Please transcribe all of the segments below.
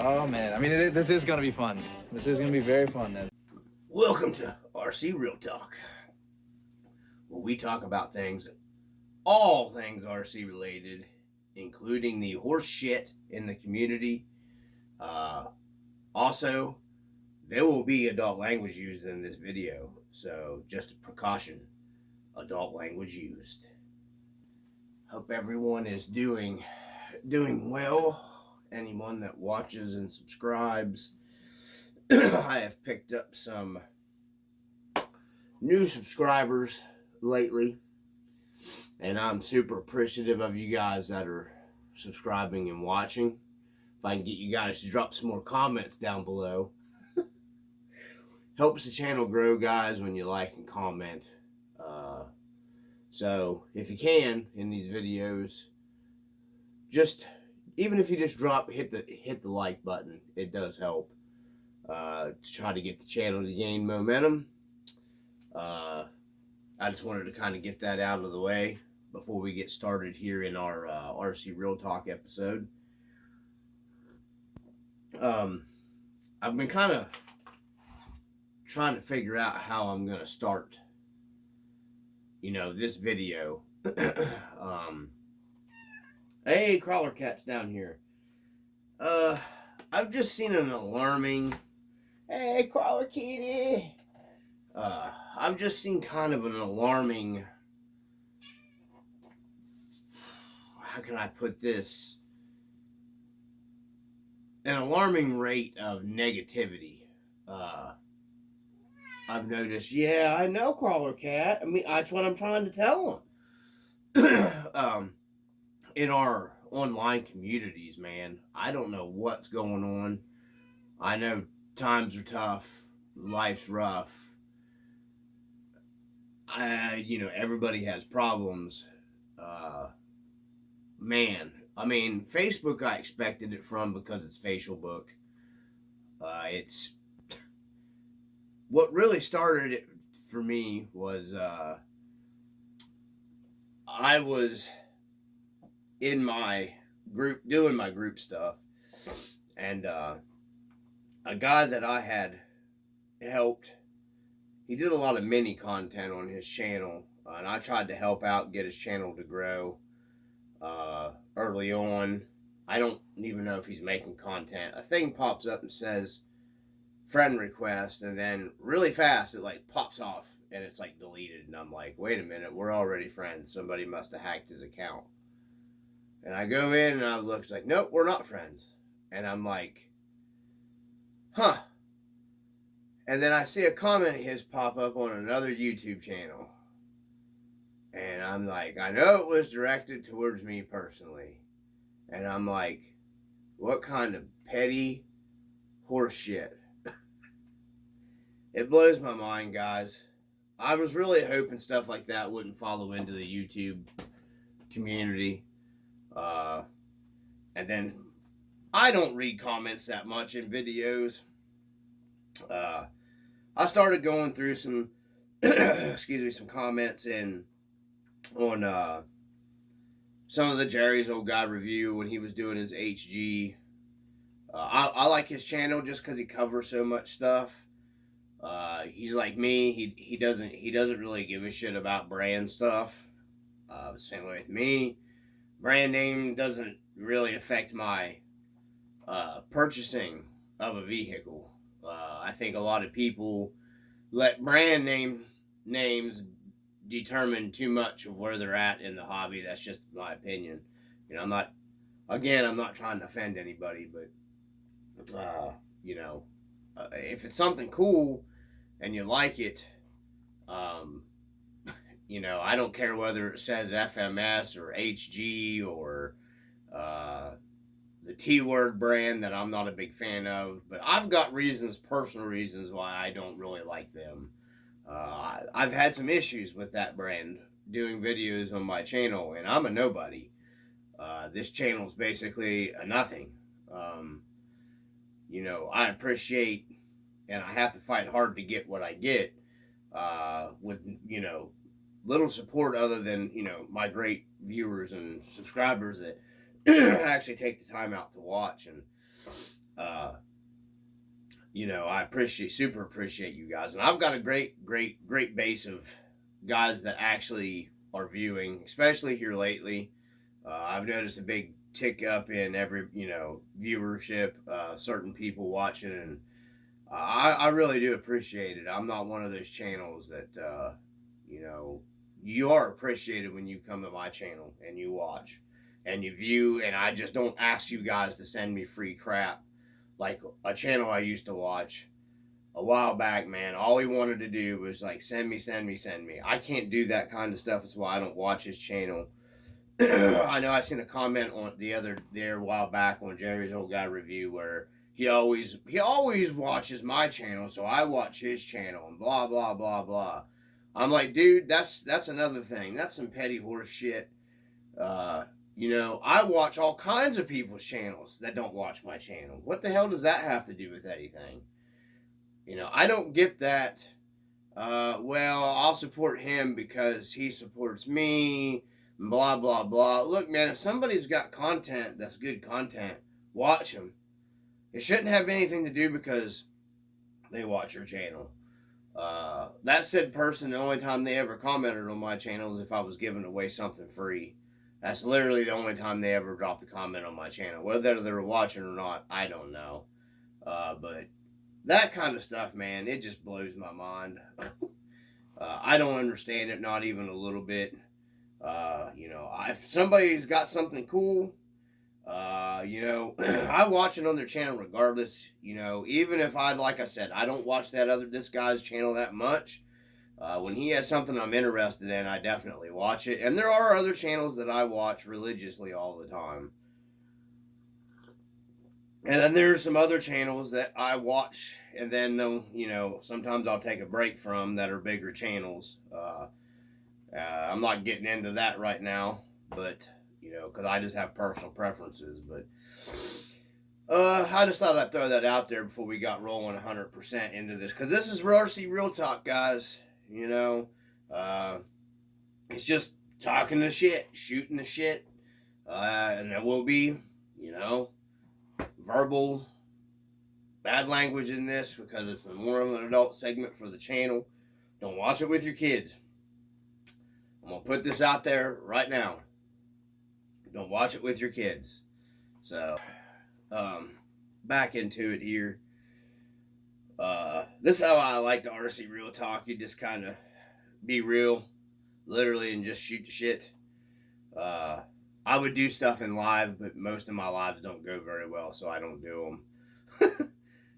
Oh man, I mean, this is gonna be fun. This is gonna be very fun, Ned. Welcome to RC Real Talk, where we talk about all things RC related, including the horse shit in the community. Also, there will be adult language used in this video, so just a precaution, adult language used. Hope everyone is doing well. Anyone that watches and subscribes, I have picked up some new subscribers lately, and I'm super appreciative of you guys that are subscribing and watching. If I can get you guys to drop some more comments down below, helps the channel grow, guys, when you like and comment. So if you can in these videos, just even if you just hit the like button, it does help to try to get the channel to gain momentum. I just wanted to kind of get that out of the way before we get started here in our RC Real Talk episode. I've been kind of trying to figure out how I'm going to start, this video. Hey, Crawler Cat's down here. I've just seen an alarming... Hey, Crawler Kitty! I've just seen kind of an alarming... How can I put this? An alarming rate of negativity. I've noticed, yeah, I know, Crawler Cat. I mean, that's what I'm trying to tell him. In our online communities, man, I don't know what's going on. I know times are tough, life's rough. Everybody has problems. Man, I mean, Facebook I expected it from because it's facial book. It's what really started it for me was I was in my group doing my group stuff, and a guy that I had helped, he did a lot of mini content on his channel, and I tried to help out get his channel to grow early on. I don't even know if he's making content. A thing pops up and says friend request, and then really fast it like pops off and it's like deleted, and I'm like, wait a minute, we're already friends. Somebody must have hacked his account. And I go in and I look, it's like, nope, we're not friends. And I'm like, huh. And then I see a comment of his pop up on another YouTube channel. And I'm like, I know it was directed towards me personally. And I'm like, what kind of petty horse shit? It blows my mind, guys. I was really hoping stuff like that wouldn't follow into the YouTube community. And then I don't read comments that much in videos. I started going through some some comments on some of the Jerry's Old Guy review when he was doing his HG. I like his channel just because he covers so much stuff. He's like me. He doesn't really give a shit about brand stuff. Same way with me. Brand name doesn't really affect my purchasing of a vehicle. I think a lot of people let brand names determine too much of where they're at in the hobby. That's just my opinion. I'm not trying to offend anybody, but if it's something cool and you like it, I don't care whether it says FMS or HG or the T-word brand that I'm not a big fan of, but I've got personal reasons why I don't really like them. I've had some issues with that brand doing videos on my channel, and I'm a nobody. This channel is basically a nothing. I appreciate, and I have to fight hard to get what I get with, little support other than, my great viewers and subscribers that actually take the time out to watch. And You know, I super appreciate you guys. And I've got a great base of guys that actually are viewing, especially here lately. I've noticed a big tick up in every, viewership, certain people watching, and I really do appreciate it. I'm not one of those channels that, you are appreciated when you come to my channel and you watch and you view, and I just don't ask you guys to send me free crap like a channel I used to watch a while back, man. All he wanted to do was like send me. I can't do that kind of stuff. That's why I don't watch his channel. I know I seen a comment on a while back on Jerry's Old Guy review where he always watches my channel, so I watch his channel and blah blah blah blah. I'm like, dude, that's another thing. That's some petty horse shit. I watch all kinds of people's channels that don't watch my channel. What the hell does that have to do with anything? I don't get that. Well, I'll support him because he supports me. Blah, blah, blah. Look, man, if somebody's got content that's good content, watch them. It shouldn't have anything to do because they watch your channel. That said person, the only time they ever commented on my channel is if I was giving away something free. That's literally the only time they ever dropped a comment on my channel. Whether they were watching or not, I don't know. But that kind of stuff, man, it just blows my mind. I don't understand it, not even a little bit. If somebody's got something cool, I watch it on their channel regardless. Even if like I said, I don't watch this guy's channel that much. When he has something I'm interested in, I definitely watch it. And there are other channels that I watch religiously all the time. And then there's some other channels that I watch, and then sometimes I'll take a break from that are bigger channels. I'm not getting into that right now, but because I just have personal preferences. But I just thought I'd throw that out there before we got rolling 100% into this, because this is RC Real Talk, guys. It's just talking the shit, shooting the shit, and there will be, verbal bad language in this because it's more of an adult segment for the channel. Don't watch it with your kids. I'm gonna put this out there right now. Don't watch it with your kids. So, back into it here. This is how I like the RC Real Talk. You just kind of be real, literally, and just shoot the shit. I would do stuff in live, but most of my lives don't go very well, so I don't do them.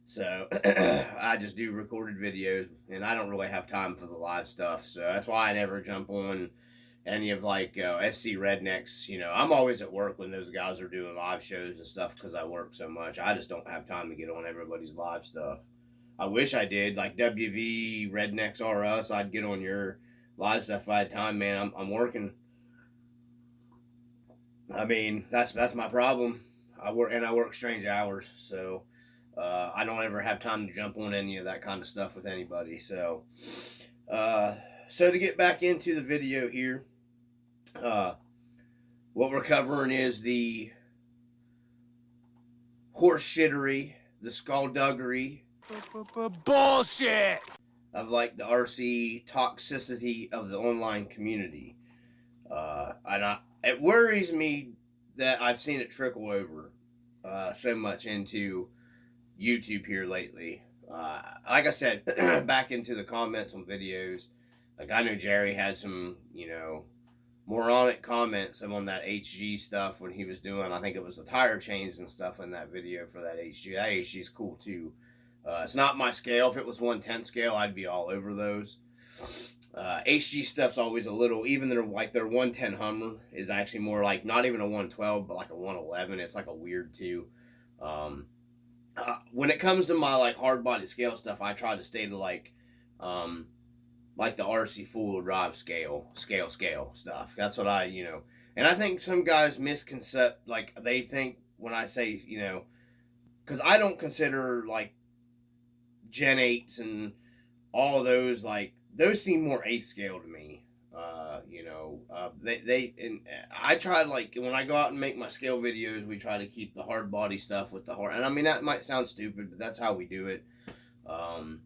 So I just do recorded videos, and I don't really have time for the live stuff. So that's why I never jump on any of SC Rednecks. I'm always at work when those guys are doing live shows and stuff because I work so much. I just don't have time to get on everybody's live stuff. I wish I did. Like WV Rednecks R Us, I'd get on your live stuff if I had time, man. I'm working. I mean, that's my problem. I work strange hours, so I don't ever have time to jump on any of that kind of stuff with anybody. So to get back into the video here, what we're covering is the horse shittery, the skullduggery, bullshit of the RC toxicity of the online community. It worries me that I've seen it trickle over so much into YouTube here lately. Like I said, back into the comments on videos. I know Jerry had some, moronic comments on that HG stuff when he was doing, I think it was the tire chains and stuff in that video for that HG. That HG's cool too. It's not my scale. If it was 1/10 scale, I'd be all over those. HG stuff's always a little, even their 110 Hummer is actually more like not even a 112 but like a 111. It's like a weird too. When it comes to my hard body scale stuff, I try to stay to the RC full drive scale stuff. That's what and I think some guys they think when I say because I don't consider Gen 8s and all of those those seem more 8th scale to me. And I try, like, when I go out and make my scale videos, we try to keep the hard body stuff with the hard, and I mean, that might sound stupid, but that's how we do it. Um,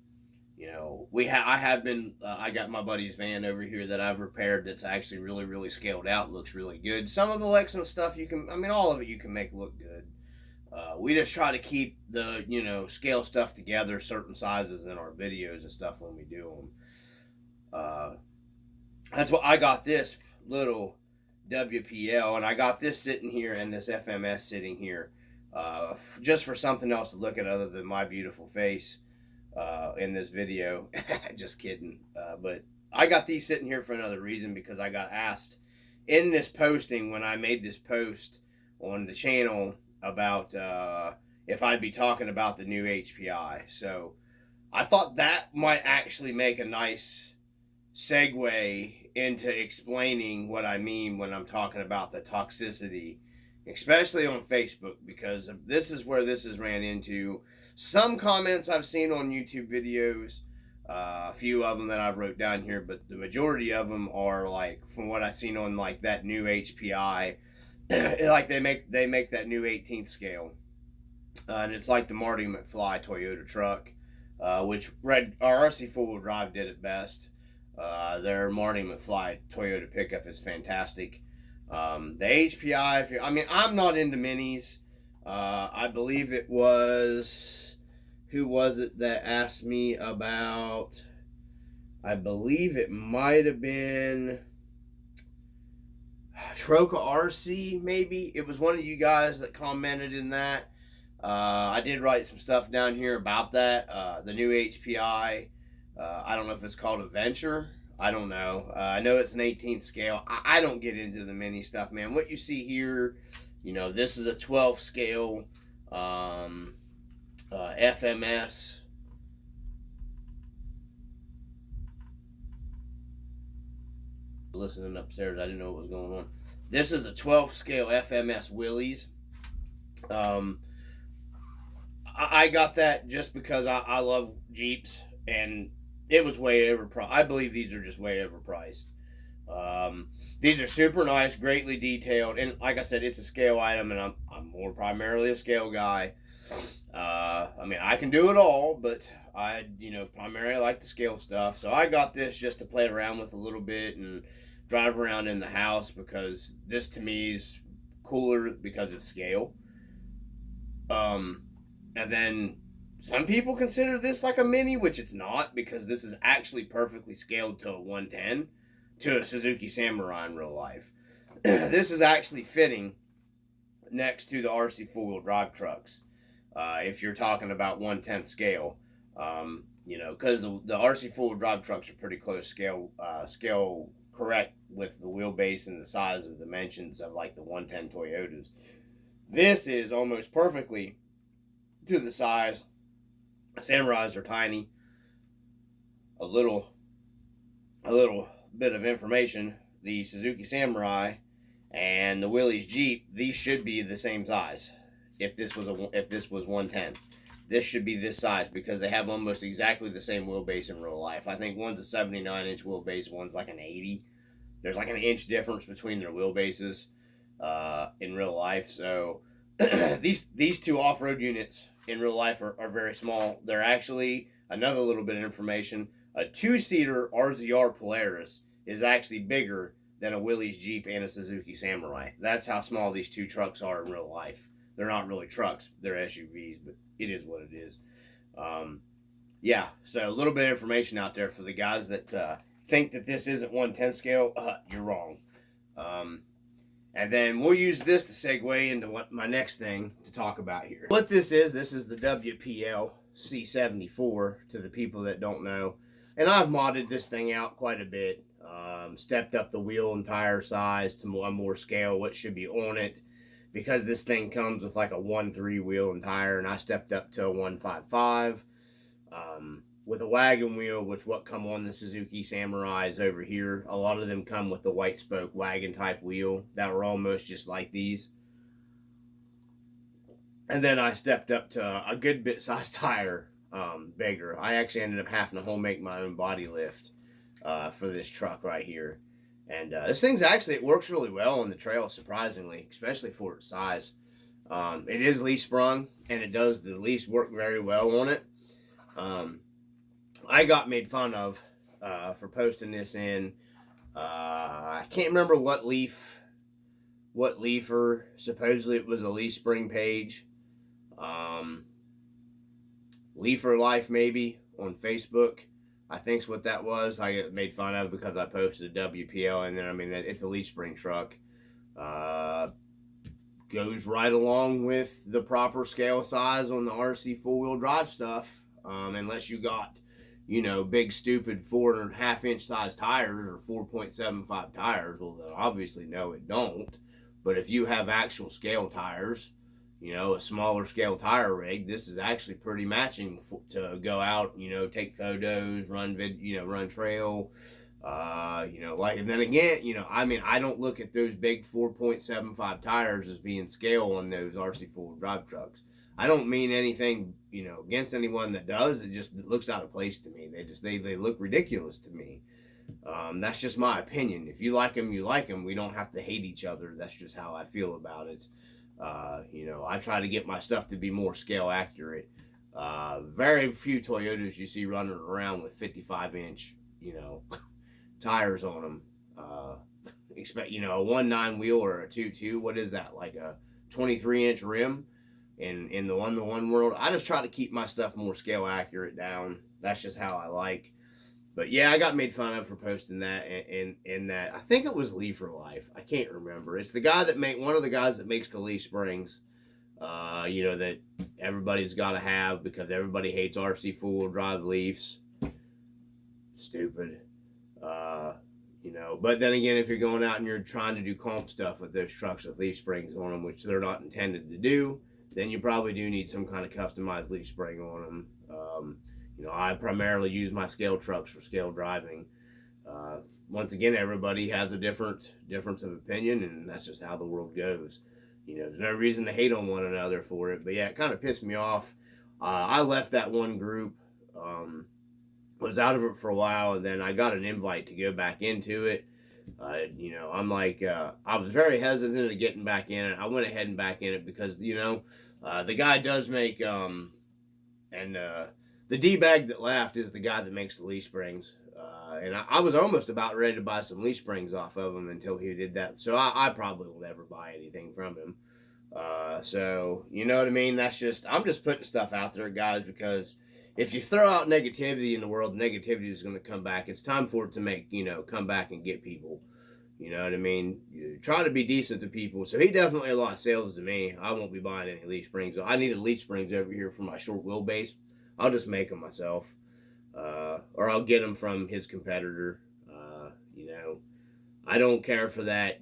I have been, I got my buddy's van over here that I've repaired that's actually really, really scaled out, looks really good. Some of the Lexus stuff all of it you can make look good. We just try to keep the, scale stuff together, certain sizes in our videos and stuff when we do them. That's what I got this little WPL, and I got this sitting here and this FMS sitting here, just for something else to look at other than my beautiful face in this video. Just kidding. But I got these sitting here for another reason, because I got asked in this posting when I made this post on the channel about if I'd be talking about the new HPI. So I thought that might actually make a nice segue into explaining what I mean when I'm talking about the toxicity, especially on Facebook, because this is where this has ran into some comments I've seen on YouTube videos, a few of them that I've wrote down here, but the majority of them are like, from what I've seen on like that new HPI, like they make that new 18th scale, and it's like the Marty McFly Toyota truck, which our RC 4-wheel drive did it best. Their Marty McFly Toyota pickup is fantastic. The HPI, I'm not into minis. I believe it was, who was it that asked me about, I believe it might have been Troca RC, maybe. It was one of you guys that commented in that. I did write some stuff down here about that. The new HPI. I don't know if it's called Adventure. I don't know. I know it's an 18th scale. I don't get into the mini stuff, man. What you see here, this is a 12 scale FMS. Listening upstairs, I didn't know what was going on. This is a 12 scale FMS Willys. I got that just because I love Jeeps, and it was way overpriced. I believe these are just way overpriced. These are super nice, greatly detailed, and like I said, it's a scale item, and I'm more primarily a scale guy. I can do it all, but I primarily like the scale stuff. So I got this just to play around with a little bit and drive around in the house, because this to me is cooler because it's scale. And then some people consider this like a mini, which it's not, because this is actually perfectly scaled to a 110 to a Suzuki Samurai in real life. This is actually fitting next to the RC 4-wheel drive trucks. If you're talking about 1/10 scale, because the RC 4-wheel drive trucks are pretty close scale correct with the wheelbase and the size and dimensions of like the 110 Toyotas. This is almost perfectly to the size. Samurais are tiny. A little bit of information: the Suzuki Samurai and the Willys Jeep, these should be the same size. If this was 110, this should be this size, because they have almost exactly the same wheelbase in real life. I think one's a 79-inch wheelbase, one's like an 80. There's like an inch difference between their wheelbases in real life. So these two off-road units in real life are very small. They're actually, another little bit of information, a 2-seater RZR Polaris is actually bigger than a Willys Jeep and a Suzuki Samurai. That's how small these two trucks are in real life. They're not really trucks, they're SUVs, but it is what it is. So a little bit of information out there for the guys that think that this isn't 1/10 scale. You're wrong. And then we'll use this to segue into what my next thing to talk about here. What this is the WPL C74, to the people that don't know. And I've modded this thing out quite a bit. Stepped up the wheel and tire size to one more scale what should be on it, because this thing comes with like a 1.3 wheel and tire, and I stepped up to a 1.55 with a wagon wheel, which what come on the Suzuki Samurais over here. A lot of them come with the white spoke wagon type wheel that were almost just like these. And then I stepped up to a good bit size tire, bigger. I actually ended up having to make my own body lift for this truck right here. And this thing's actually, it works really well on the trail, surprisingly, especially for its size. It is leaf sprung, and it does the leash work very well on it. I got made fun of for posting this in. I can't remember what leafer. Supposedly it was a leaf spring page. Leafer Life maybe on Facebook. I think's what that was. I get made fun of because I posted a WPL, and then I mean it's a leaf spring truck. Goes right along with the proper scale size on the RC four-wheel drive stuff. Unless you got, big stupid 4.5 inch size tires or 4.75 tires. Well, then obviously no, it don't. But if you have actual scale tires, a smaller scale tire rig, this is actually pretty matching to go out, take photos, run trail, and then again, I don't look at those big 4.75 tires as being scale on those RC four-wheel drive trucks. I don't mean anything, against anyone that does. It just looks out of place to me. They look ridiculous to me. That's just my opinion. If you like them, you like them. We don't have to hate each other. That's just how I feel about it. I try to get my stuff to be more scale accurate. Very few Toyotas you see running around with 55 inch, tires on them. Expect, a 1.9 wheel or a 2.2. What is that? Like a 23 inch rim in the 1-to-1 world. I just try to keep my stuff more scale accurate down. That's just how I like. But yeah, I got made fun of for posting that in that. I think it was Leafer Life. I can't remember. It's the guy one of the guys that makes the leaf springs. That everybody's got to have because everybody hates RC four-wheel drive leafs. Stupid. But then again, if you're going out and you're trying to do comp stuff with those trucks with leaf springs on them, which they're not intended to do, then you probably do need some kind of customized leaf spring on them. I primarily use my scale trucks for scale driving. Once again, everybody has a difference of opinion, and that's just how the world goes. There's no reason to hate on one another for it. But yeah, it kind of pissed me off. I left that one group, was out of it for a while, and then I got an invite to go back into it. I'm like, I was very hesitant of getting back in it. I went ahead and back in it because, the guy does make, the D-bag that laughed is the guy that makes the leaf springs. And I was almost about ready to buy some leaf springs off of him until he did that. So I probably will never buy anything from him. So, you know what I mean? I'm just putting stuff out there, guys, because if you throw out negativity in the world, negativity is going to come back. It's time for it to come back and get people. You know what I mean? You're trying to be decent to people. So he definitely lost sales to me. I won't be buying any leaf springs. I needed leaf springs over here for my short wheelbase. I'll just make them myself. Or I'll get them from his competitor. I don't care for that,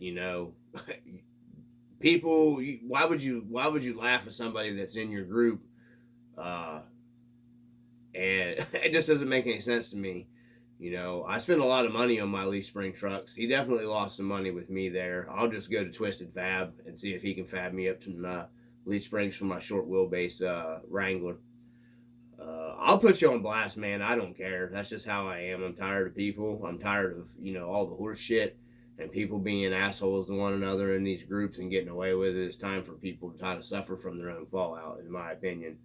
People, why would you laugh at somebody that's in your group? And it just doesn't make any sense to me. I spend a lot of money on my leaf spring trucks. He definitely lost some money with me there. I'll just go to Twisted Fab and see if he can fab me up some leaf springs for my short wheelbase Wrangler. I'll put you on blast, man. I don't care. That's just how I am. I'm tired of people. I'm tired of, all the horse shit and people being assholes to one another in these groups and getting away with it. It's time for people to try to suffer from their own fallout, in my opinion.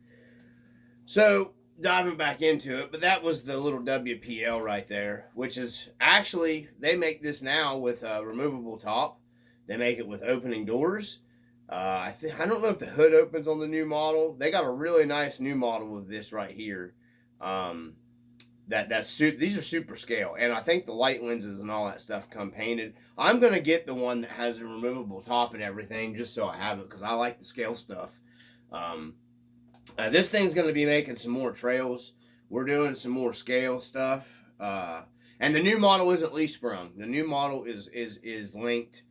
So, diving back into it, but that was the little WPL right there, which is actually, they make this now with a removable top. They make it with opening doors. I don't know if the hood opens on the new model. They got a really nice new model of this right here. These are super scale, and I think the light lenses and all that stuff come painted. I'm gonna get the one that has a removable top and everything, just so I have it because I like the scale stuff. This thing's gonna be making some more trails. We're doing some more scale stuff, and the new model isn't leaf sprung. The new model is linked.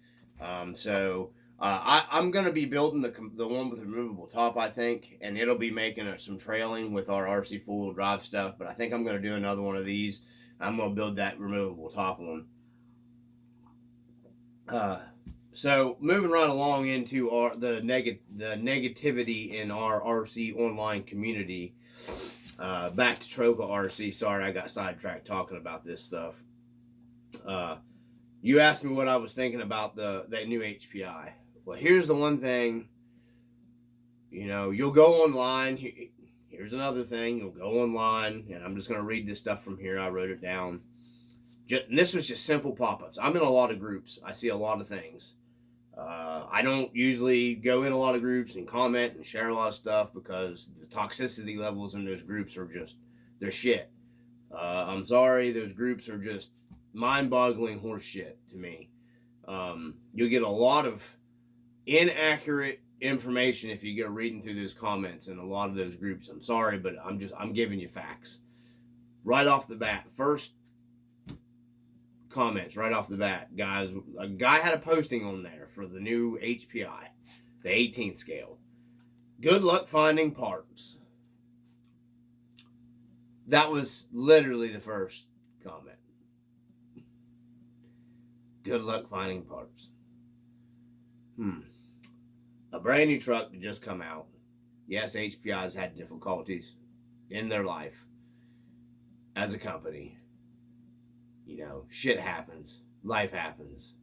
I'm going to be building the one with the removable top, I think, and it'll be making some trailing with our RC four-wheel drive stuff, but I think I'm going to do another one of these. I'm going to build that removable top one. So moving right along into the negativity in our RC online community. Back to Troca RC. Sorry, I got sidetracked talking about this stuff. You asked me what I was thinking about that new HPI. Well, here's the one thing. You'll go online. Here's another thing. You'll go online, and I'm just going to read this stuff from here. I wrote it down. And this was just simple pop-ups. I'm in a lot of groups. I see a lot of things. I don't usually go in a lot of groups and comment and share a lot of stuff because the toxicity levels in those groups are they're shit. I'm sorry, those groups are just mind-boggling horse shit to me. You'll get a lot of inaccurate information if you go reading through those comments in a lot of those groups. I'm sorry, but I'm giving you facts. Right off the bat, first comments right off the bat, guys. A guy had a posting on there for the new HPI, the 18th scale. Good luck finding parts. That was literally the first comment. Good luck finding parts. A brand new truck that just come out. Yes, HPI has had difficulties in their life as a company. Shit happens. Life happens.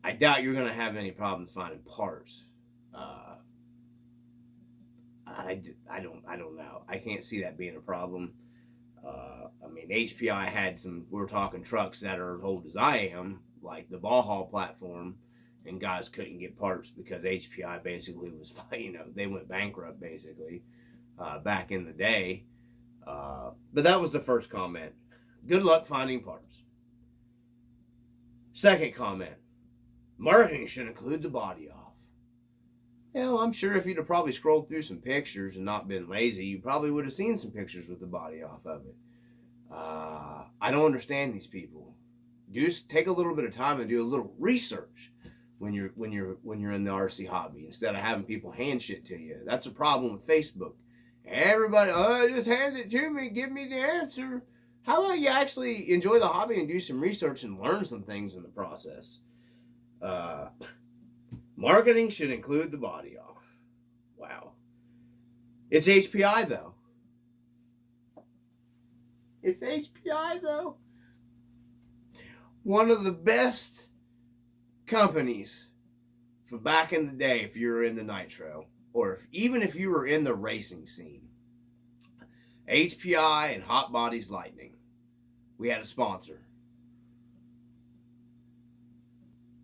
I doubt you're going to have any problems finding parts. I don't know. I can't see that being a problem. HPI had we're talking trucks that are as old as I am, like the Baja platform, and guys couldn't get parts because HPI basically was, they went bankrupt basically back in the day. But that was the first comment. Good luck finding parts. Second comment. Marketing should include the body off. I'm sure if you'd have probably scrolled through some pictures and not been lazy, you probably would have seen some pictures with the body off of it. I don't understand these people. Take a little bit of time and do a little research when you're in the RC hobby instead of having people hand shit to you. That's a problem with Facebook. Everybody, just hand it to me, give me the answer. How about you actually enjoy the hobby and do some research and learn some things in the process? Marketing should include the body off. Wow. It's HPI though. It's HPI though. One of the best companies for back in the day if you were in the nitro, or even if you were in the racing scene. HPI and Hot Bodies Lightning. We had a sponsor.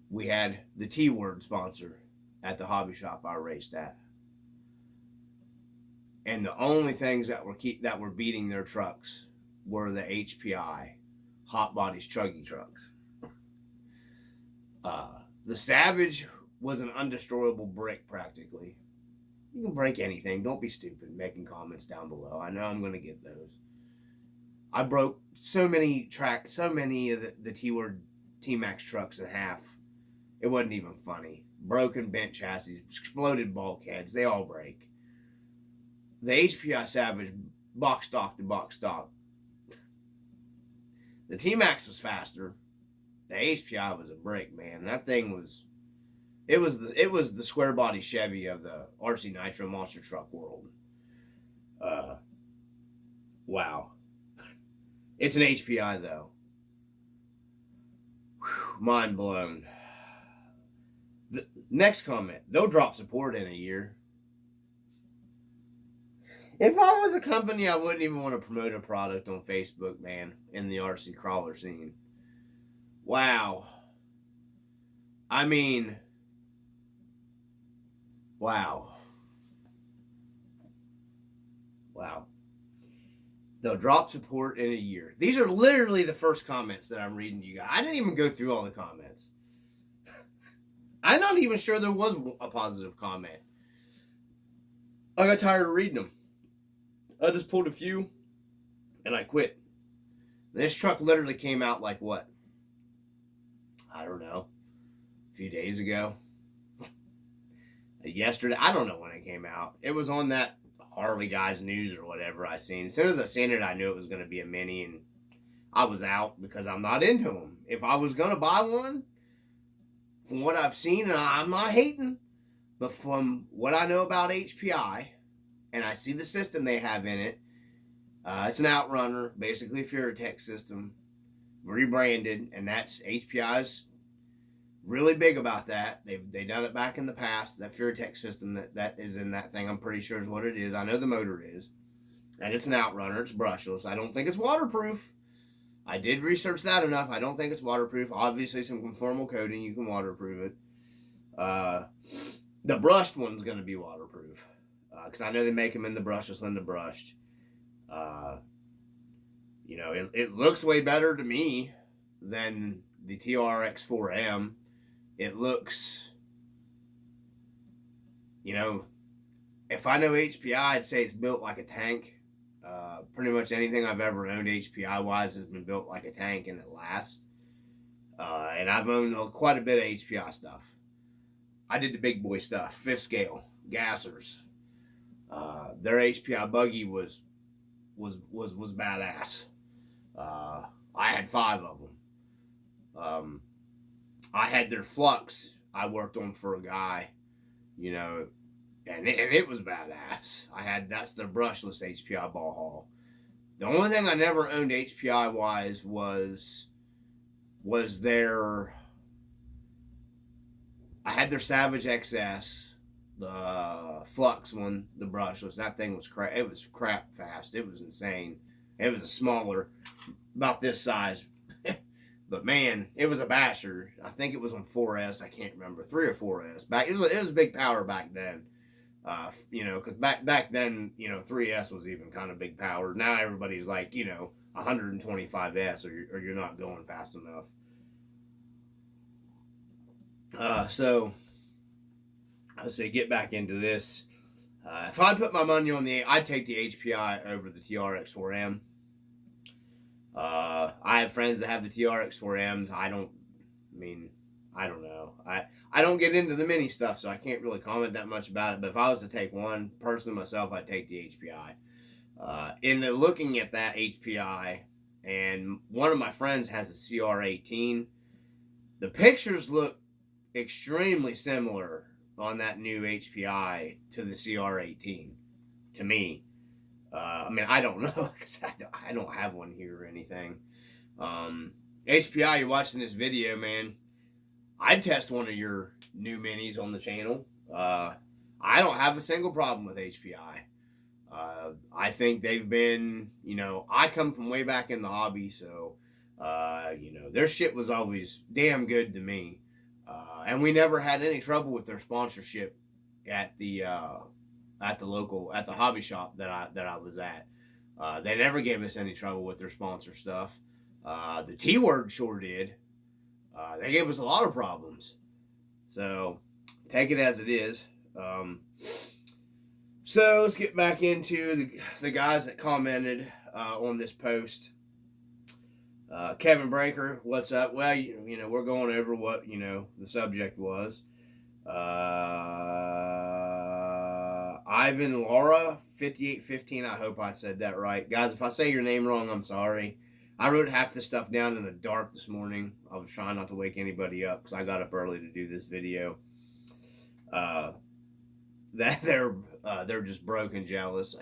We had the T-Word sponsor at the hobby shop I raced at. And the only things that were beating their trucks were the HPI Hot Bodies Chuggy trucks. The Savage was an undestroyable brick practically. You can break anything. Don't be stupid making comments down below. I know I'm going to get those. I broke so many of the T-Word T-Max trucks in half. It wasn't even funny. Broken bent chassis, exploded bulkheads, they all break. The HPI Savage, box stock to box stock. The T-Max was faster. The HPI was a brick, man. That thing was... It was the square body Chevy of the RC Nitro monster truck world. Wow. It's an HPI though. Whew, mind blown. The next comment. They'll drop support in a year. If I was a company, I wouldn't even want to promote a product on Facebook, man, in the RC crawler scene. Wow. Wow. They'll drop support in a year. These are literally the first comments that I'm reading to you guys. I didn't even go through all the comments. I'm not even sure there was a positive comment. I got tired of reading them. I just pulled a few and I quit. This truck literally came out like what? I don't know. A few days ago. Yesterday. I don't know when it came out. It was on that Harley Guys news or whatever I seen. As soon as I seen it, I knew it was going to be a mini, and I was out because I'm not into them. If I was going to buy one, from what I've seen, and I'm not hating, but from what I know about HPI, and I see the system they have in it, it's an outrunner, basically a Furitech system. rebranded, and that's HPI's really big about that. They've done it back in the past. That FureTech system that is in that thing, I'm pretty sure is what it is. I know the motor is, and it's an Outrunner. It's brushless. I don't think it's waterproof. I did research that enough. I don't think it's waterproof. Obviously, some conformal coating, you can waterproof it. The brushed one's going to be waterproof, because I know they make them in the brushless and the brushed. You know, it looks way better to me than the TRX4M. It looks, you know, if I know HPI, I'd say it's built like a tank. Pretty much anything I've ever owned HPI-wise has been built like a tank, and it lasts. And I've owned quite a bit of HPI stuff. I did the big boy stuff, 5th scale, gassers. Their HPI buggy was badass. I had 5 of them. I had their Flux I worked on for a guy, you know, and it was badass. That's their brushless HPI ball haul. The only thing I never owned HPI wise was their, I had their Savage XS, the Flux one, the brushless. That thing was crap. It was crap fast. It was insane. It was a smaller, about this size. But man, it was a basher. I think it was on 4S. I can't remember, 3 or 4S. It was big power back then. You know, because back then, you know, 3S was even kind of big power. Now everybody's like, you know, 125S, or you're not going fast enough. So let's say get back into this. If I put my money on I'd take the HPI over the TRX4M. I have friends that have the TRX4Ms. I don't know. I don't get into the mini stuff, so I can't really comment that much about it. But if I was to take one, personally myself, I'd take the HPI. In looking at that HPI, and one of my friends has a CR18, the pictures look extremely similar on that new HPI to the CR18, to me. I mean, I don't know, because I don't have one here or anything. HPI, you're watching this video, man. I'd test one of your new minis on the channel. I don't have a single problem with HPI. I think they've been, you know, I come from way back in the hobby, so, you know, their shit was always damn good to me. And we never had any trouble with their sponsorship at the hobby shop that I was at. They never gave us any trouble with their sponsor stuff. The T-Word sure did. They gave us a lot of problems. So take it as it is. So let's get back into the guys that commented on this post. Kevin Breaker, what's up? Well, you know, we're going over what, you know, the subject was. Ivan Laura 5815. I hope I said that right, guys. If I say your name wrong, I'm sorry. I wrote half this stuff down in the dark this morning. I was trying not to wake anybody up because I got up early to do this video. That they're just broke and jealous.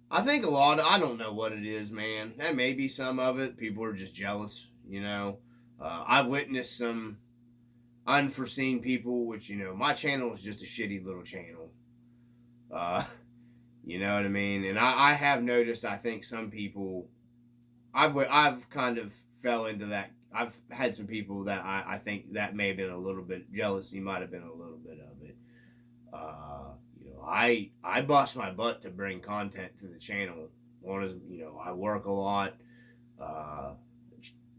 I think a lot of, I don't know what it is, man. And maybe some of it, people are just jealous, you know. I've witnessed some unforeseen people, which, you know, my channel is just a shitty little channel. You know what I mean? And I have noticed, I think some people, I've kind of fell into that. I've had some people that I think that may have been a little bit, jealousy might have been a little bit of it. You know, I bust my butt to bring content to the channel. One is, you know, I work a lot.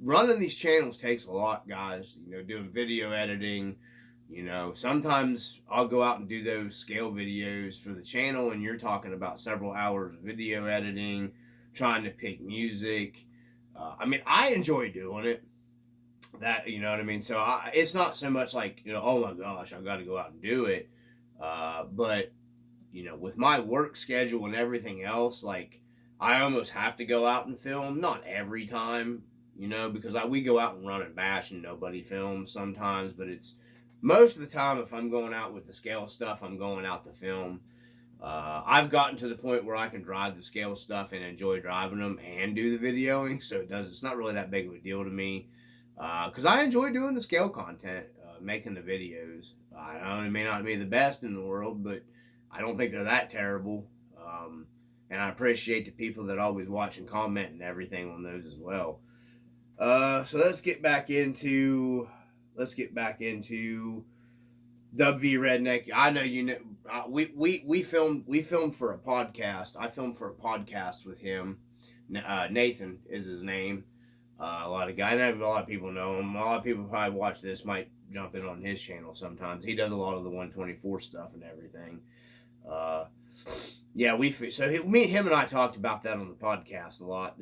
Running these channels takes a lot, guys. You know, doing video editing. You know, sometimes I'll go out and do those scale videos for the channel, and you're talking about several hours of video editing, trying to pick music. I mean, I enjoy doing it. That, you know what I mean? So it's not so much like, you know, oh my gosh, I've got to go out and do it. But, you know, with my work schedule and everything else, like, I almost have to go out and film. Not every time, you know, because we go out and run and bash and nobody films sometimes, but it's most of the time, if I'm going out with the scale stuff, I'm going out to film. I've gotten to the point where I can drive the scale stuff and enjoy driving them and do the videoing, so it's not really that big of a deal to me, because I enjoy doing the scale content, making the videos. I know it may not be the best in the world, but I don't think they're that terrible, and I appreciate the people that always watch and comment and everything on those as well. So let's get back into WV Redneck. I know you know we filmed for a podcast. I filmed for a podcast with him. Nathan is his name. A lot of guys, a lot of people know him. A lot of people probably watch this might jump in on his channel sometimes. He does a lot of the 124 stuff and everything. Yeah, me, him, and I talked about that on the podcast a lot.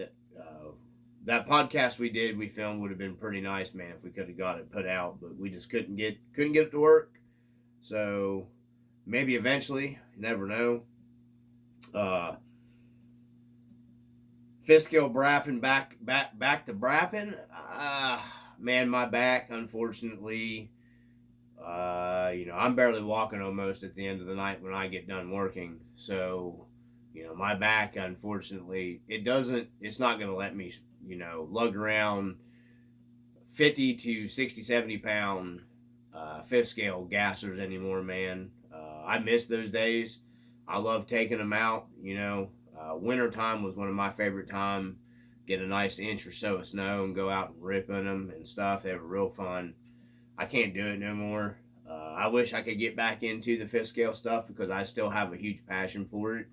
That podcast we filmed would have been pretty nice, man, if we could have got it put out, but we just couldn't get it to work. So maybe eventually, you never know. Fiscal Brappin back to Brappin. Man, my back, unfortunately, I'm barely walking almost at the end of the night when I get done working. So, my back, unfortunately, it's not going to let me, lug around 50 to 60, 70 pound fifth scale gassers anymore, man. I miss those days. I love taking them out, winter time was one of my favorite time. Get a nice inch or so of snow and go out and rip in them and stuff. They were real fun. I can't do it no more. I wish I could get back into the fifth scale stuff because I still have a huge passion for it.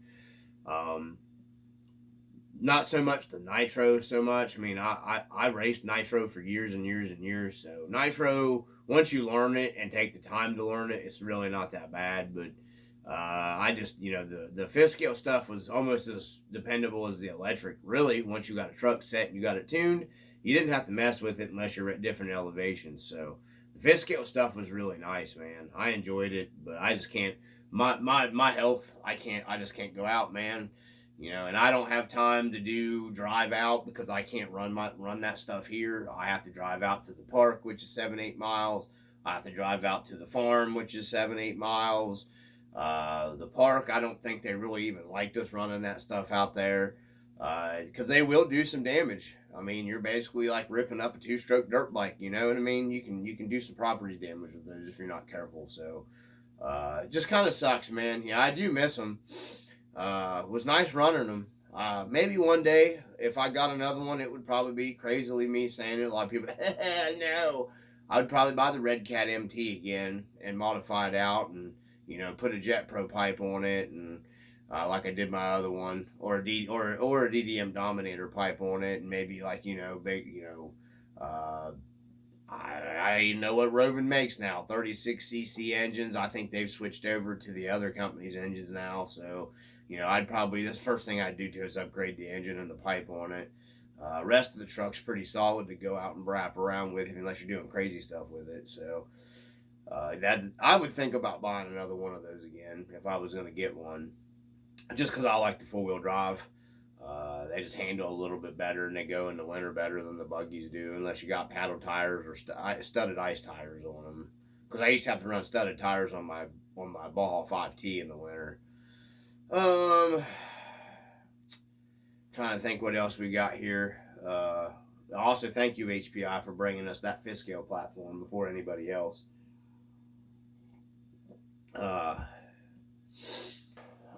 Not so much the nitro so much. I mean, I raced nitro for years and years and years. So nitro, once you learn it and take the time to learn it, it's really not that bad. But I just, the fifth scale stuff was almost as dependable as the electric. Really, once you got a truck set and you got it tuned, you didn't have to mess with it unless you're at different elevations. So the fifth scale stuff was really nice, man. I enjoyed it, but I just can't. My health, I just can't go out, man. And I don't have time to drive out because I can't run that stuff here. I have to drive out to the park, which is 7-8 miles. I have to drive out to the farm, which is 7-8 miles. The park, I don't think they really even liked us running that stuff out there because they will do some damage. I mean, you're basically like ripping up a 2-stroke dirt bike. You know what I mean? You can do some property damage with those if you're not careful. So it just kind of sucks, man. Yeah, I do miss them. It was nice running them. Maybe one day, if I got another one, it would probably be crazily me saying it. A lot of people, no. I would probably buy the Red Cat MT again and modify it out and, put a Jet Pro pipe on it and like I did my other one, or a DDM Dominator pipe on it, and maybe like, I know what Rovin makes now, 36cc engines. I think they've switched over to the other company's engines now, so this first thing I'd do to is upgrade the engine and the pipe on it. Rest of the truck's pretty solid to go out and wrap around with unless you're doing crazy stuff with it. So that I would think about buying another one of those again if I was going to get one, just because I like the 4-wheel drive. They just handle a little bit better and they go in the winter better than the buggies do, unless you got paddle tires or studded ice tires on them. Because I used to have to run studded tires on my Baja 5T in the winter. Trying to think what else we got here. Also, thank you HPI for bringing us that fifth scale platform before anybody else.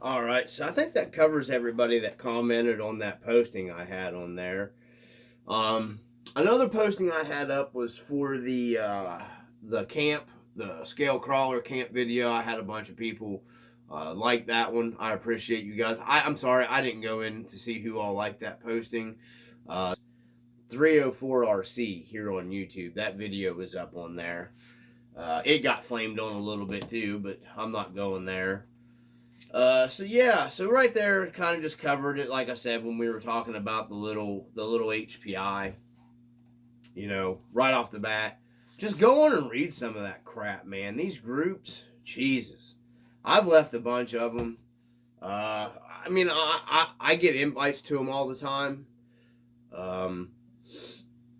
All right, so I think that covers everybody that commented on that posting I had on there. Another posting I had up was for the camp, the scale crawler camp video. I had a bunch of people like that one. I appreciate you guys. I'm sorry I didn't go in to see who all liked that posting. 304RC here on YouTube. That video is up on there. It got flamed on a little bit too, but I'm not going there. So right there kind of just covered it, like I said, when we were talking about the little HPI, right off the bat. Just go on and read some of that crap, man. These groups, Jesus. I've left a bunch of them. I get invites to them all the time.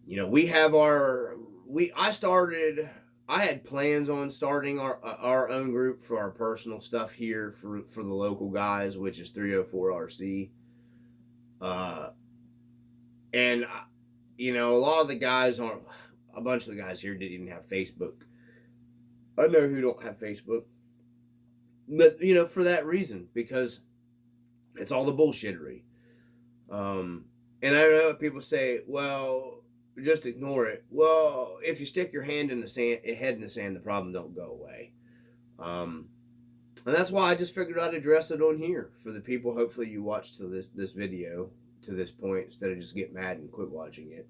We have I started I had plans on starting our own group for our personal stuff here for the local guys, which is 304 RC. And you know, a lot of the guys aren't. A bunch of the guys here didn't even have Facebook. I know who don't have Facebook, but you know, for that reason, because it's all the bullshittery. And I know people say, well, just ignore it. Well, if you stick your head in the sand, the problem don't go away. And that's why I just figured I'd address it on here for the people. Hopefully, you watch to this video to this point instead of just get mad and quit watching it.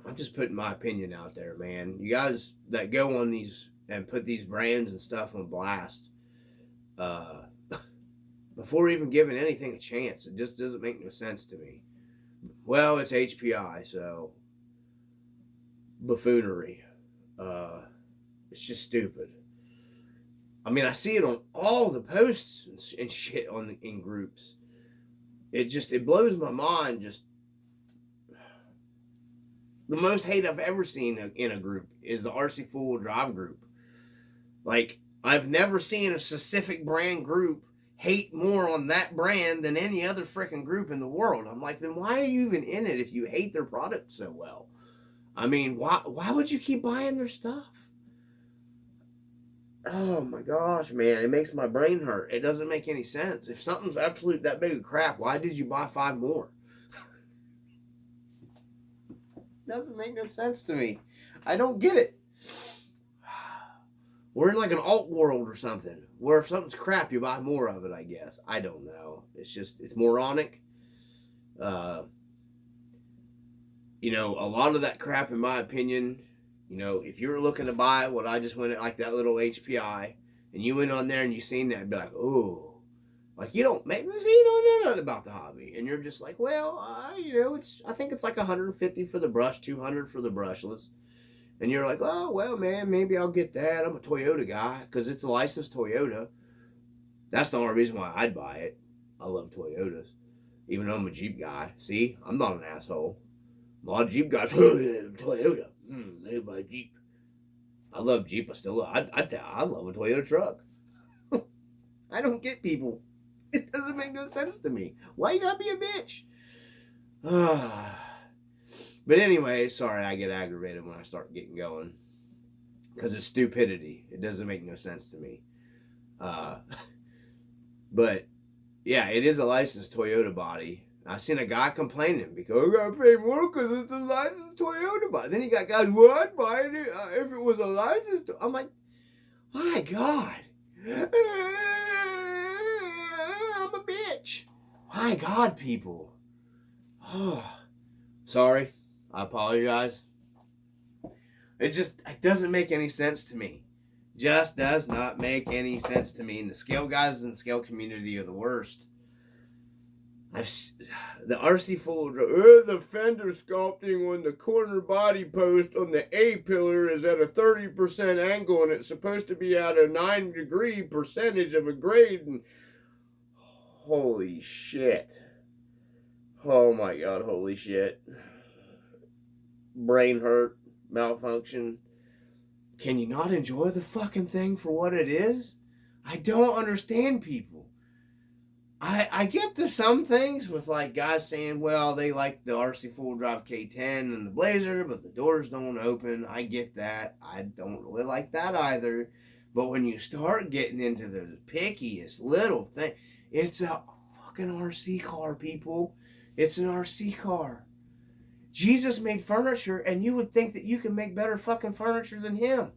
I'm just putting my opinion out there, man. You guys that go on these and put these brands and stuff on blast, before even giving anything a chance, it just doesn't make no sense to me. Well, it's HPI, so buffoonery. It's just stupid. I mean, I see it on all the posts and shit in groups. It blows my mind. Just the most hate I've ever seen in a group is the RC four-wheel drive group. Like, I've never seen a specific brand group hate more on that brand than any other freaking group in the world. I'm like, then why are you even in it if you hate their product so well? I mean, why would you keep buying their stuff? Oh my gosh, man, it makes my brain hurt. It doesn't make any sense. If something's absolute that big of crap, why did you buy 5 more? Doesn't make no sense to me. I don't get it. We're in like an alt world or something, where if something's crap, you buy more of it, I guess. I don't know. It's moronic. You know, a lot of that crap, in my opinion, you know, if you were looking to buy what I just went at, like that little HPI, and you went on there and you seen that, be like, oh, like you don't know nothing about the hobby, and you're just like, well, you know, I think it's like 150 for the brush, 200 for the brushless. And you're like, oh, well, man, maybe I'll get that. I'm a Toyota guy because it's a licensed Toyota. That's the only reason why I'd buy it. I love Toyotas, even though I'm a Jeep guy. See, I'm not an asshole. A lot of Jeep guys, Toyota. They buy Jeep. I love Jeep. I love a Toyota truck. I don't get people. It doesn't make no sense to me. Why you gotta be a bitch? But anyway, sorry, I get aggravated when I start getting going. Because it's stupidity. It doesn't make no sense to me. But, yeah, it is a licensed Toyota body. I seen a guy complaining because I gotta pay more because it's a licensed Toyota body. Then you got guys, well, I'd buy it if it was a licensed. I'm like, my God. I'm a bitch. My God, people. Oh, sorry. I apologize. It doesn't make any sense to me. Just does not make any sense to me. And the scale guys in the scale community are the worst. The RC full the fender sculpting on the corner body post on the A pillar is at a 30% angle and it's supposed to be at a 9-degree percentage of a grade. And holy shit. Oh my God, holy shit. Brain hurt, malfunction. Can you not enjoy the fucking thing for what it is? I don't understand people. I get to some things with like guys saying, well, they like the RC full drive K10 and the Blazer, but the doors don't open. I get that. I don't really like that either. But when you start getting into the pickiest little thing, it's a fucking RC car, people. It's an RC car. Jesus made furniture, and you would think that you can make better fucking furniture than him.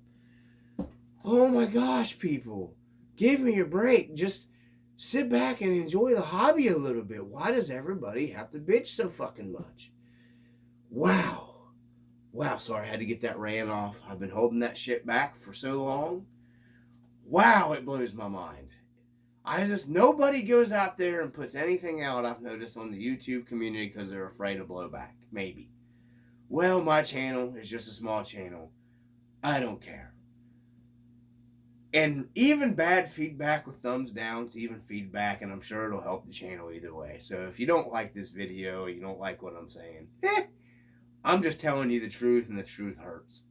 Oh my gosh, people. Give me a break. Just sit back and enjoy the hobby a little bit. Why does everybody have to bitch so fucking much? Wow. Wow, sorry, I had to get that rant off. I've been holding that shit back for so long. Wow, it blows my mind. Nobody goes out there and puts anything out, I've noticed, on the YouTube community because they're afraid of blowback. Maybe. Well, my channel is just a small channel. I don't care. And even bad feedback with thumbs down is even feedback, and I'm sure it'll help the channel either way. So if you don't like this video, you don't like what I'm saying, I'm just telling you the truth, and the truth hurts.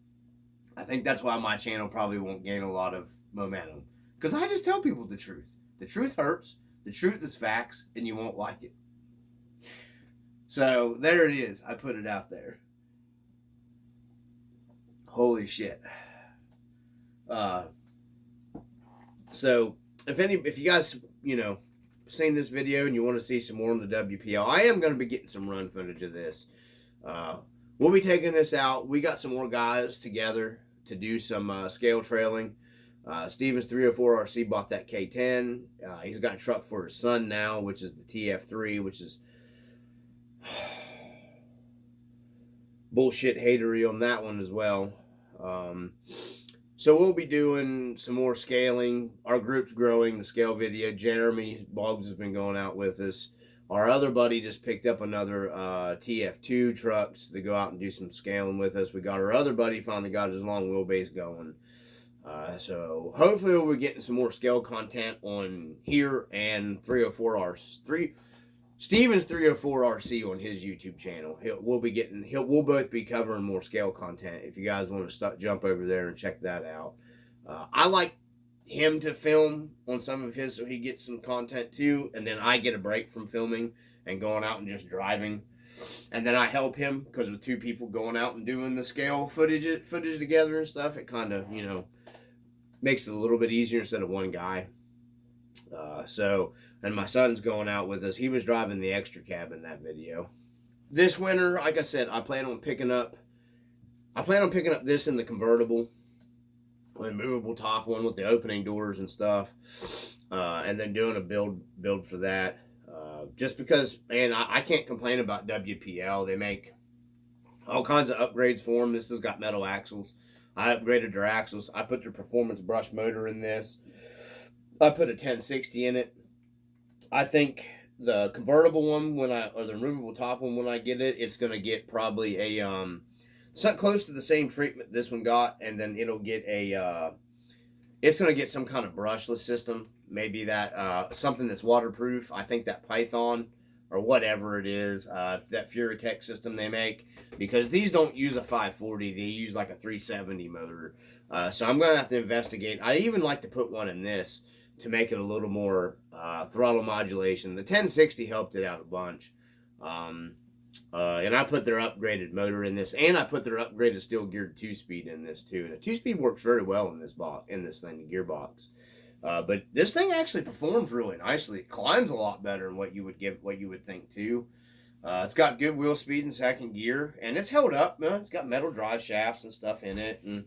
I think that's why my channel probably won't gain a lot of momentum. Because I just tell people the truth. The truth hurts. The truth is facts, and you won't like it. So, there it is. I put it out there. Holy shit. So, if you guys, seen this video and you want to see some more on the WPL, I am going to be getting some run footage of this. We'll be taking this out. We got some more guys together to do some scale trailing. Steven's 304 RC bought that K10. He's got a truck for his son now, which is the TF3, which is bullshit hatery on that one as well. So we'll be doing some more scaling. Our group's growing, the scale video. Jeremy Boggs has been going out with us. Our other buddy just picked up another TF2 trucks to go out and do some scaling with us. We got our other buddy finally got his long wheelbase going. So hopefully we'll be getting some more scale content on here and 304R. Steven's 304 RC on his YouTube channel. We'll both be covering more scale content. If you guys want to jump over there and check that out. I like him to film on some of his so he gets some content too, and then I get a break from filming and going out and just driving, and then I help him because with two people going out and doing the scale footage together and stuff, it kind of makes it a little bit easier instead of one guy. And my son's going out with us. He was driving the extra cab in that video. This winter, like I said, I plan on picking up this in the convertible, a movable top one with the opening doors and stuff, and then doing a build for that. Just because, man, I can't complain about WPL. They make all kinds of upgrades for them. This has got metal axles. I upgraded their axles. I put their performance brush motor in this. I put a 1060 in it. I think the convertible one or the removable top one when I get it, it's gonna get probably a something close to the same treatment this one got, and then it'll get it's gonna get some kind of brushless system. Maybe that something that's waterproof. I think that Python or whatever it is, that Furitech system they make, because these don't use a 540, they use like a 370 motor. So I'm gonna have to investigate. I even like to put one in this to make it a little more throttle modulation. The 1060 helped it out a bunch. And I put their upgraded motor in this, and I put their upgraded steel geared 2-speed in this too. The 2-speed works very well in this thing, the gearbox. But this thing actually performs really nicely. It climbs a lot better than what you would think too. It's got good wheel speed in second gear, and it's held up. It's got metal drive shafts and stuff in it, and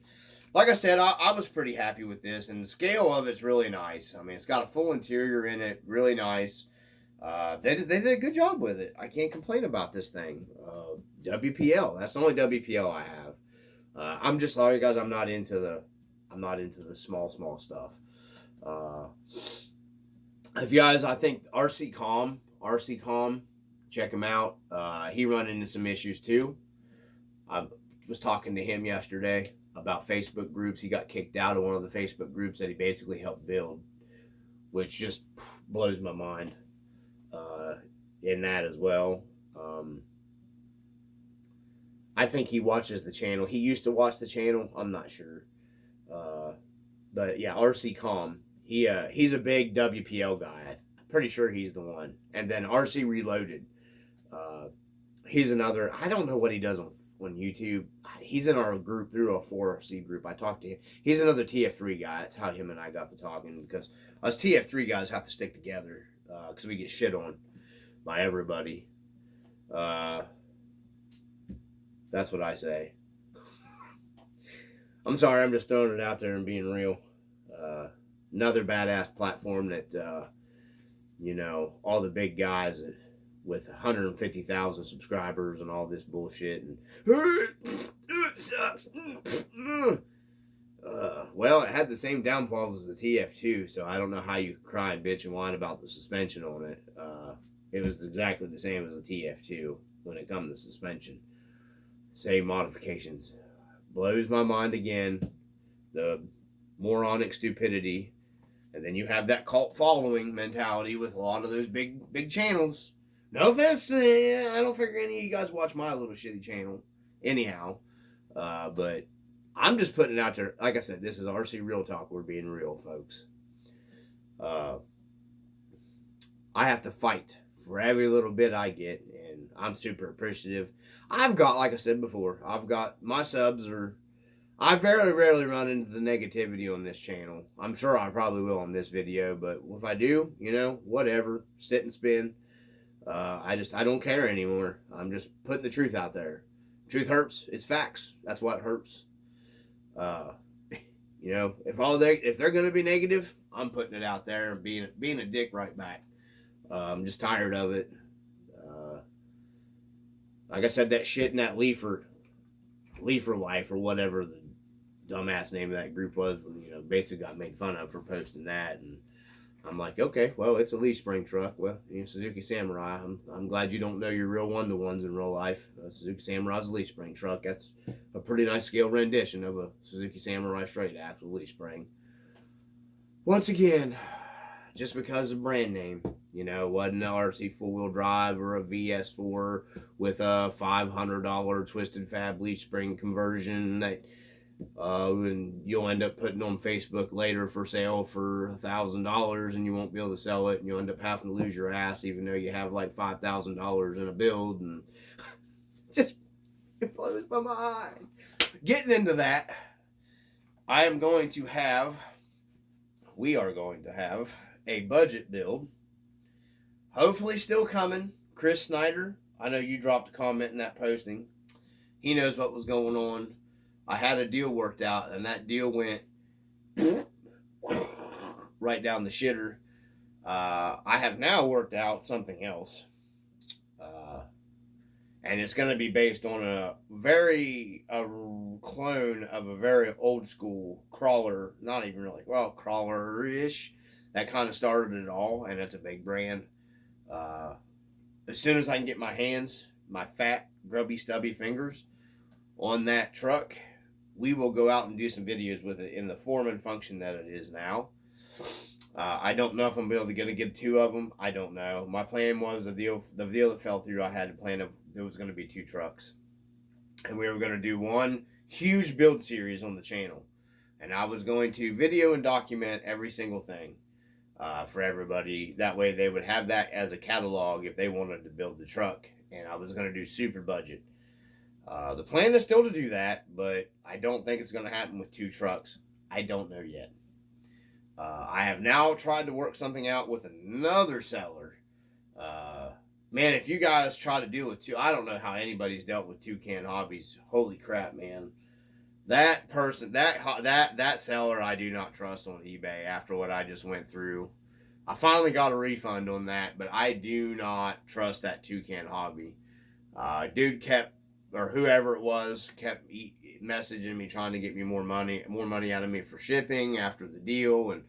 like I said, I was pretty happy with this, and the scale of it's really nice. I mean, it's got a full interior in it, really nice. They did a good job with it. I can't complain about this thing. WPL, that's the only WPL I have. I'm just sorry, guys. I'm not into the small stuff. If you guys, I think RC Com, check him out. He run into some issues too. I was talking to him yesterday about Facebook groups. He got kicked out of one of the Facebook groups that he basically helped build, which just blows my mind in that as well. I think he watches the channel. He used to watch the channel. I'm not sure. But yeah, RC Com. He's a big WPL guy. I'm pretty sure he's the one. And then RC Reloaded. He's another. I don't know what he does on YouTube. He's in our group, through a 4RC group. I talked to him. He's another TF3 guy. That's how him and I got to talking, because us TF3 guys have to stick together because we get shit on by everybody. That's what I say. I'm sorry, I'm just throwing it out there and being real. Another badass platform that, all the big guys with 150,000 subscribers and all this bullshit, and it sucks. Well, it had the same downfalls as the TF2, so I don't know how you could cry and bitch and whine about the suspension on it. It was exactly the same as the TF2 when it comes to suspension. Same modifications. Blows my mind again. The moronic stupidity. And then you have that cult following mentality with a lot of those big channels. No offense, I don't figure any of you guys watch my little shitty channel anyhow. But I'm just putting it out there. Like I said, this is RC Real Talk. We're being real, folks. I have to fight for every little bit I get, and I'm super appreciative. I've got, like I said before, I've got my subs are. I very rarely run into the negativity on this channel. I'm sure I probably will on this video, but if I do, you know, whatever. Sit and spin. I don't care anymore. I'm just putting the truth out there. Truth hurts. It's facts. That's what hurts. You know, if they're gonna be negative, I'm putting it out there and being a dick right back. I'm just tired of it. Like I said, that shit in that Leafer Life or whatever the dumbass name of that group was, you know, basically got made fun of for posting that, and I'm like, okay, well, it's a leaf spring truck. Well, you know, Suzuki Samurai. I'm glad you don't know your real one-to-ones in real life. Suzuki Samurai's a leaf spring truck. That's a pretty nice scale rendition of a Suzuki Samurai straight axle leaf spring. Once again, just because of brand name, you know, wasn't an RC four-wheel drive or a VS4 with a $500 Twisted Fab leaf spring conversion that and you'll end up putting on Facebook later for sale for $1,000, and you won't be able to sell it, and you'll end up having to lose your ass, even though you have like $5,000 in a build, and just it blows my mind. Getting into that, we are going to have a budget build. Hopefully still coming. Chris Snyder, I know you dropped a comment in that posting. He knows what was going on. I had a deal worked out, and that deal went right down the shitter. I have now worked out something else. And it's going to be based on a clone of a very old school crawler, not even really, well, crawler-ish. That kind of started it all, and it's a big brand. As soon as I can get my hands, my fat, grubby, stubby fingers on that truck, we will go out and do some videos with it in the form and function that it is now. I don't know if I'm going to be able to get two of them. I don't know. My plan was the deal that fell through. I had a plan of there was going to be 2 trucks, and we were going to do one huge build series on the channel, and I was going to video and document every single thing for everybody. That way, they would have that as a catalog if they wanted to build the truck. And I was going to do super budget. The plan is still to do that, but I don't think it's going to happen with 2 trucks. I don't know yet. I have now tried to work something out with another seller. Man, if you guys try to deal with 2, I don't know how anybody's dealt with Toucan Hobbies. Holy crap, man. That person, that seller, I do not trust on eBay after what I just went through. I finally got a refund on that, but I do not trust that Toucan Hobby. Dude kept, or whoever it was, kept messaging me trying to get me more money out of me for shipping after the deal, and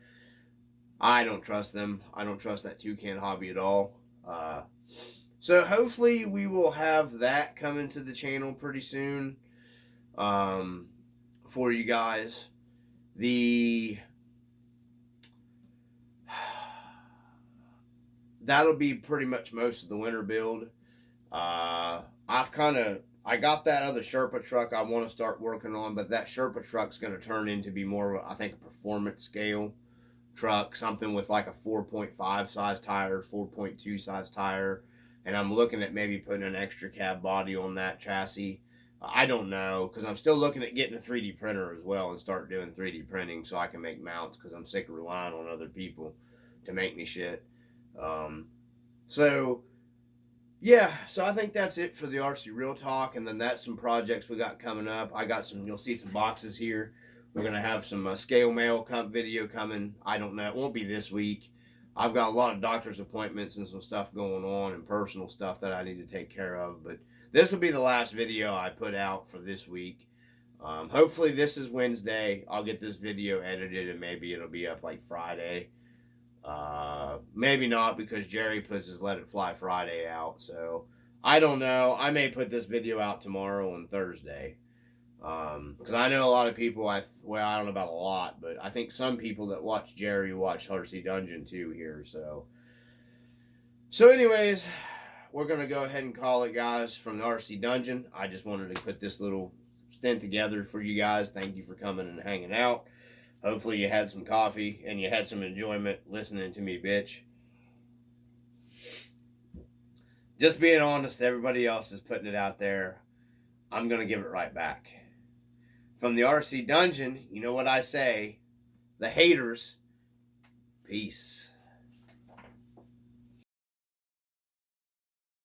I don't trust them. I don't trust that Toucan Hobby at all. So hopefully we will have that coming to the channel pretty soon for you guys. That'll be pretty much most of the winter build. I got that other Sherpa truck I want to start working on, but that Sherpa truck's going to turn into be more of, I think, a performance scale truck, something with like a 4.5 size tire, 4.2 size tire, and I'm looking at maybe putting an extra cab body on that chassis. I don't know, because I'm still looking at getting a 3D printer as well and start doing 3D printing so I can make mounts, because I'm sick of relying on other people to make me shit. Yeah, so I think that's it for the RC Real Talk, and then that's some projects we got coming up. I got some, you'll see some boxes here. We're going to have some scale mail video coming. I don't know, it won't be this week. I've got a lot of doctor's appointments and some stuff going on and personal stuff that I need to take care of, but this will be the last video I put out for this week. Hopefully this is Wednesday. I'll get this video edited and maybe it'll be up like Friday. Maybe not, because Jerry puts his Let It Fly Friday out, so I don't know. I may put this video out tomorrow on Thursday, because I know a lot of people, I don't know about a lot, but I think some people that watch Jerry watch RC Dungeon too here, so anyways, we're going to go ahead and call it, guys, from the RC Dungeon. I just wanted to put this little stint together for you guys. Thank you for coming and hanging out. Hopefully you had some coffee and you had some enjoyment listening to me, bitch. Just being honest, everybody else is putting it out there. I'm going to give it right back. From the RC Dungeon, you know what I say. The haters, peace.